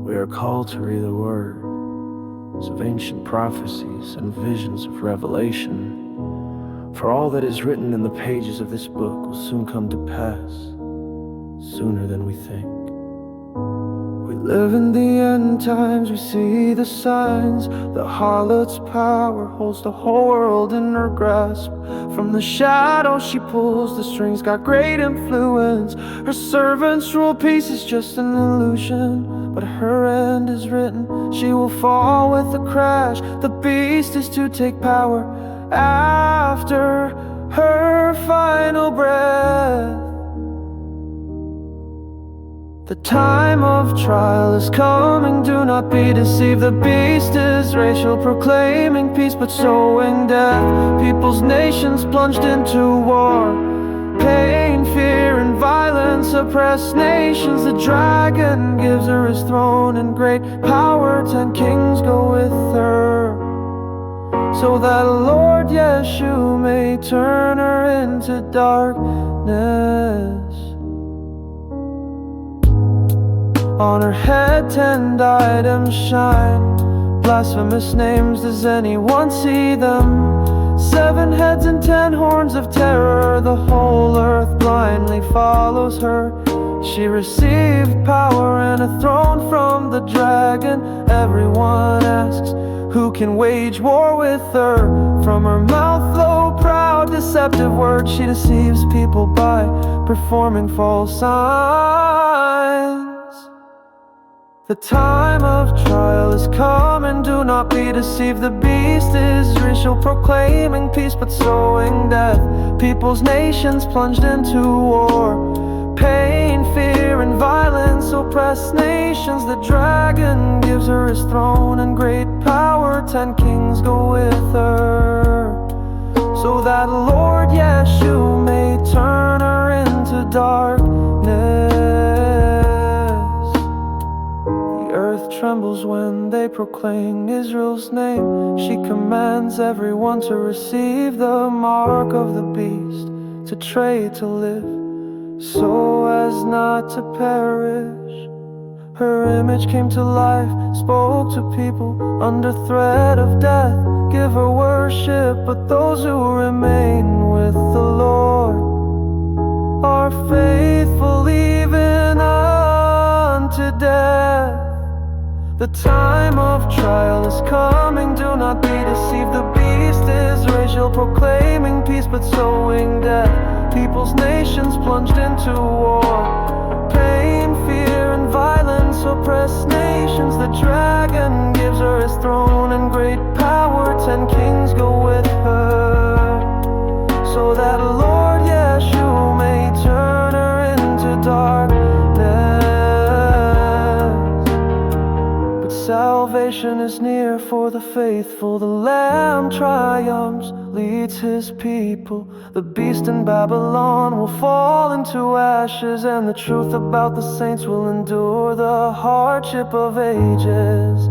We are called to read the words of ancient prophecies and visions of revelation. For all that is written in the pages of this book will soon come to pass, sooner than we think. We live in the end times, we see the signs. The harlot's power holds the whole world in her grasp. From the shadows she pulls the strings, got great influence. Her servants rule, peace is just an illusion, but her end is written. She will fall with a crash. The beast is to take power after her final breath. The time of trial is coming, do not be deceived. The beast is racial, proclaiming peace but sowing death. Peoples, nations plunged into war. Pain, fear, and violence oppress nations. The dragon gives her his throne and great power. 10 kings go with her, so that Lord Yeshu may turn her into darkness. On her head 10 diadems shine, blasphemous names, does anyone see them? 7 heads and 10 horns of terror, the whole earth blindly follows her. She received power and a throne from the dragon. Everyone asks, who can wage war with her? From her mouth flow proud, deceptive words. She deceives people by performing false signs. The time of trial is coming, do not be deceived. The beast is racial, proclaiming peace but sowing death. Peoples, nations plunged into war. Pain, fear, and violence oppress nations. The dragon gives her his throne and great power. 10 kings go with her, so that Lord Yeshu may turn her into darkness. Trembles when they proclaim Israel's name. She commands everyone to receive the mark of the beast, to trade to live, so as not to perish. Her image came to life, spoke to people under threat of death. Give her worship, but those who remain with the Lord are faithful even unto death. The time of trial is coming, do not be deceived. The beast is racial, proclaiming peace but sowing death. Peoples, nations plunged into war. Pain, fear, and violence oppress nations. The dragon gives her his throne and great power. 10 kings go with her, so that Lord Yeshu may turn her into darkness. Salvation is near for the faithful. The Lamb triumphs, leads his people. The beast in Babylon will fall into ashes, and the truth about the saints will endure the hardship of ages.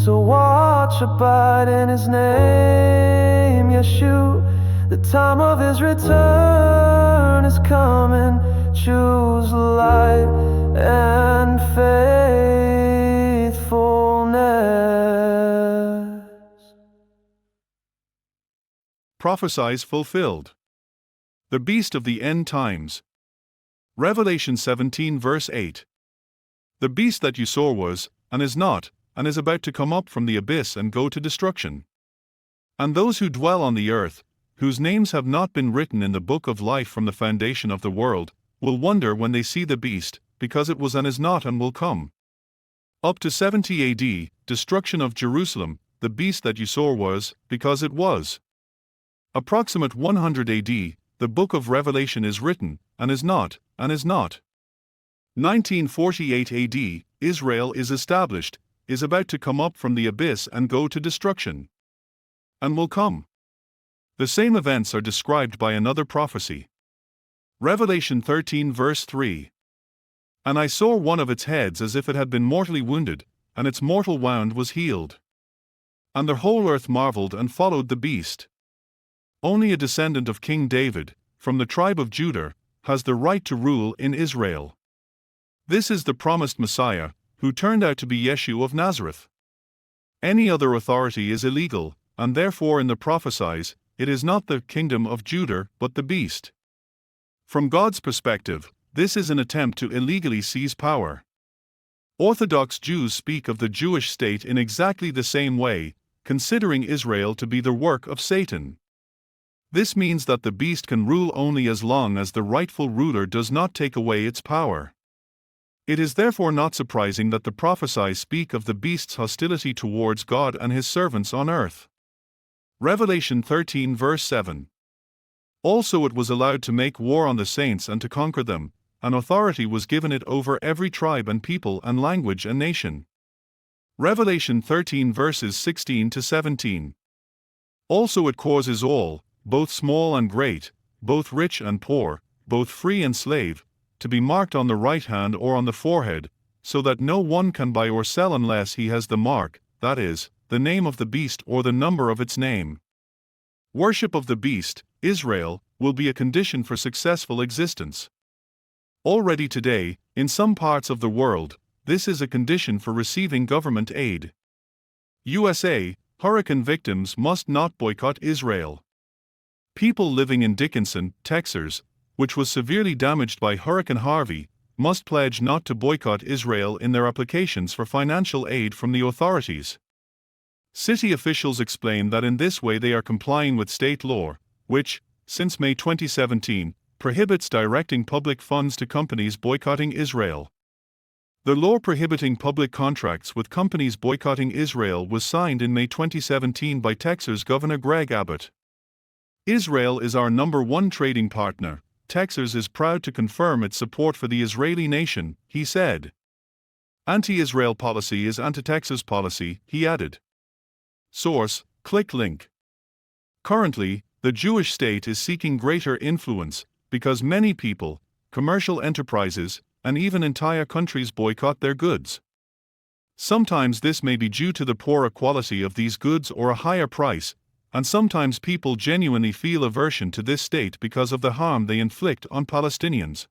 So watch, abide in his name, Yeshu. The time of his return is coming. Choose life and faithfulness. Prophesies fulfilled. The beast of the end times. Revelation 17 verse 8. The beast that you saw was, and is not, and is about to come up from the abyss and go to destruction. And those who dwell on the earth, whose names have not been written in the book of life from the foundation of the world, will wonder when they see the beast, because it was and is not and will come. Up to 70 AD, destruction of Jerusalem, the beast that you saw was, because it was. Approximate 100 AD, the book of Revelation is written, and is not, and is not. 1948 AD, Israel is established, is about to come up from the abyss and go to destruction. And will come. The same events are described by another prophecy. Revelation 13 verse 3. And I saw one of its heads as if it had been mortally wounded, and its mortal wound was healed. And the whole earth marveled and followed the beast. Only a descendant of King David, from the tribe of Judah, has the right to rule in Israel. This is the promised Messiah, who turned out to be Yeshu of Nazareth. Any other authority is illegal, and therefore in the prophecies, it is not the kingdom of Judah but the beast. From God's perspective, this is an attempt to illegally seize power. Orthodox Jews speak of the Jewish state in exactly the same way, considering Israel to be the work of Satan. This means that the beast can rule only as long as the rightful ruler does not take away its power. It is therefore not surprising that the prophecies speak of the beast's hostility towards God and his servants on earth. Revelation 13 verse 7. Also it was allowed to make war on the saints and to conquer them, and authority was given it over every tribe and people and language and nation. Revelation 13 verses 16 to 17. Also it causes all, both small and great, both rich and poor, both free and slave, to be marked on the right hand or on the forehead, so that no one can buy or sell unless he has the mark, that is, the name of the beast or the number of its name. Worship of the beast, Israel, will be a condition for successful existence. Already today, in some parts of the world, this is a condition for receiving government aid. USA, hurricane victims must not boycott Israel. People living in Dickinson, Texas, which was severely damaged by Hurricane Harvey, must pledge not to boycott Israel in their applications for financial aid from the authorities. City officials explain that in this way they are complying with state law, which, since May 2017, prohibits directing public funds to companies boycotting Israel. The law prohibiting public contracts with companies boycotting Israel was signed in May 2017 by Texas Governor Greg Abbott. Israel is our number one trading partner. Texas is proud to confirm its support for the Israeli nation, he said. Anti-Israel policy is anti-Texas policy, he added. Source: click link. Currently, the Jewish state is seeking greater influence because many people, commercial enterprises, and even entire countries boycott their goods. Sometimes this may be due to the poorer quality of these goods or a higher price, and sometimes people genuinely feel aversion to this state because of the harm they inflict on Palestinians.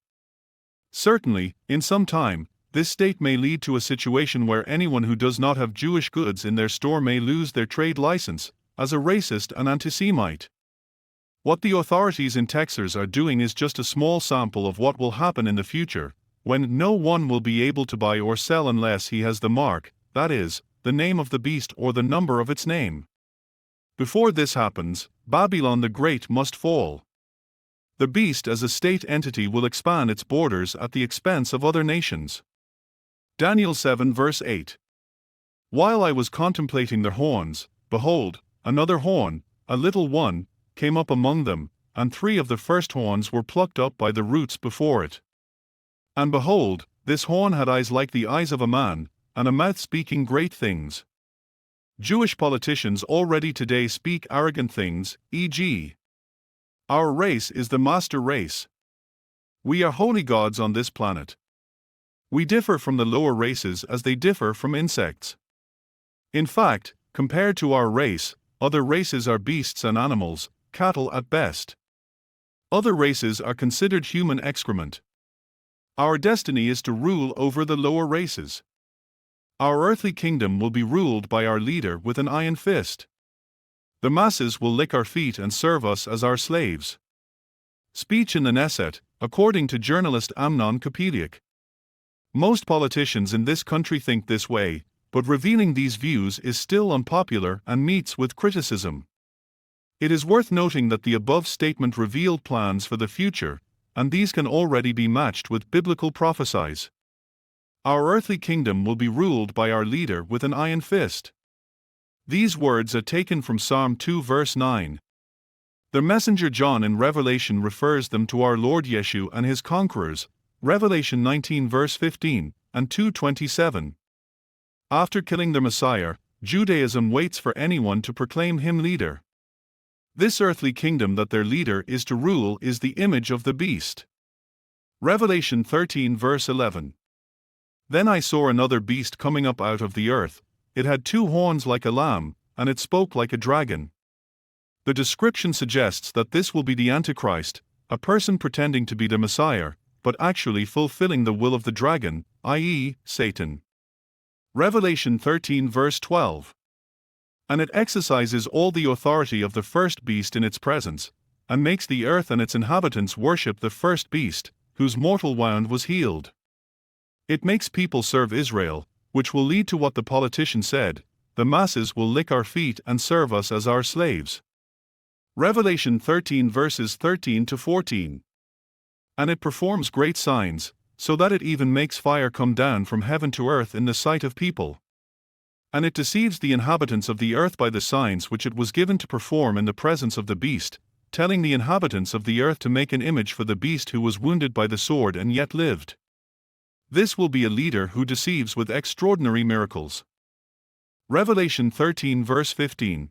Certainly, in some time, this state may lead to a situation where anyone who does not have Jewish goods in their store may lose their trade license, as a racist and anti-Semite. What the authorities in Texas are doing is just a small sample of what will happen in the future, when no one will be able to buy or sell unless he has the mark, that is, the name of the beast or the number of its name. Before this happens, Babylon the Great must fall. The beast as a state entity will expand its borders at the expense of other nations. Daniel 7 verse 8. While I was contemplating their horns, behold, another horn, a little one, came up among them, and 3 of the first horns were plucked up by the roots before it. And behold, this horn had eyes like the eyes of a man, and a mouth speaking great things. Jewish politicians already today speak arrogant things, e.g., our race is the master race. We are holy gods on this planet. We differ from the lower races as they differ from insects. In fact, compared to our race, other races are beasts and animals, cattle at best. Other races are considered human excrement. Our destiny is to rule over the lower races. Our earthly kingdom will be ruled by our leader with an iron fist. The masses will lick our feet and serve us as our slaves. Speech in the Knesset, according to journalist Amnon Kapeliak. Most politicians in this country think this way, but revealing these views is still unpopular and meets with criticism. It is worth noting that the above statement revealed plans for the future, and these can already be matched with biblical prophecies. Our earthly kingdom will be ruled by our leader with an iron fist. These words are taken from Psalm 2 verse 9. The messenger John in Revelation refers them to our Lord Yeshu and his conquerors, Revelation 19 verse 15, and 2:27. After killing the Messiah, Judaism waits for anyone to proclaim him leader. This earthly kingdom that their leader is to rule is the image of the beast. Revelation 13 verse 11. Then I saw another beast coming up out of the earth. It had 2 horns like a lamb, and it spoke like a dragon. The description suggests that this will be the Antichrist, a person pretending to be the Messiah, but actually fulfilling the will of the dragon, i.e., Satan. Revelation 13 verse 12. And it exercises all the authority of the first beast in its presence, and makes the earth and its inhabitants worship the first beast, whose mortal wound was healed. It makes people serve Israel, which will lead to what the politician said: the masses will lick our feet and serve us as our slaves. Revelation 13 verses 13 to 14. And it performs great signs, so that it even makes fire come down from heaven to earth in the sight of people. And it deceives the inhabitants of the earth by the signs which it was given to perform in the presence of the beast, telling the inhabitants of the earth to make an image for the beast who was wounded by the sword and yet lived. This will be a leader who deceives with extraordinary miracles. Revelation 13 verse 15.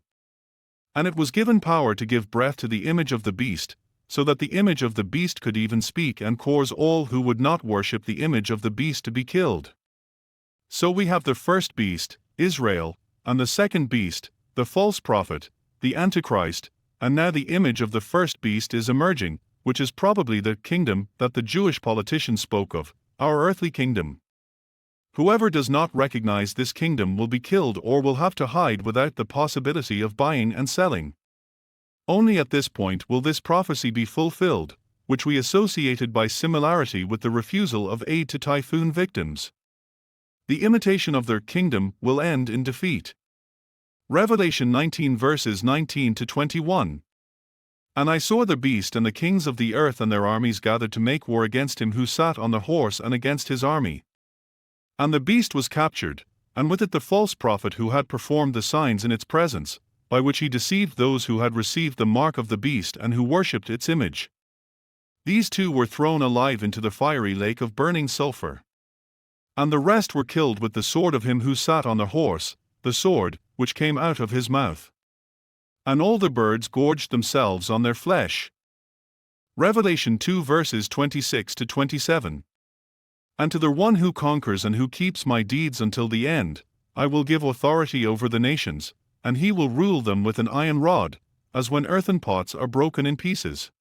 And it was given power to give breath to the image of the beast, so that the image of the beast could even speak and cause all who would not worship the image of the beast to be killed. So we have the first beast, Israel, and the second beast, the false prophet, the Antichrist, and now the image of the first beast is emerging, which is probably the kingdom that the Jewish politicians spoke of, our earthly kingdom. Whoever does not recognize this kingdom will be killed or will have to hide without the possibility of buying and selling. Only at this point will this prophecy be fulfilled, which we associated by similarity with the refusal of aid to typhoon victims. The imitation of their kingdom will end in defeat. Revelation 19 verses 19 to 21. And I saw the beast and the kings of the earth and their armies gathered to make war against him who sat on the horse and against his army. And the beast was captured, and with it the false prophet who had performed the signs in its presence, by which he deceived those who had received the mark of the beast and who worshipped its image. These two were thrown alive into the fiery lake of burning sulfur. And the rest were killed with the sword of him who sat on the horse, the sword, which came out of his mouth. And all the birds gorged themselves on their flesh. Revelation 2 verses 26 to 27. And to the one who conquers and who keeps my deeds until the end, I will give authority over the nations, and he will rule them with an iron rod, as when earthen pots are broken in pieces.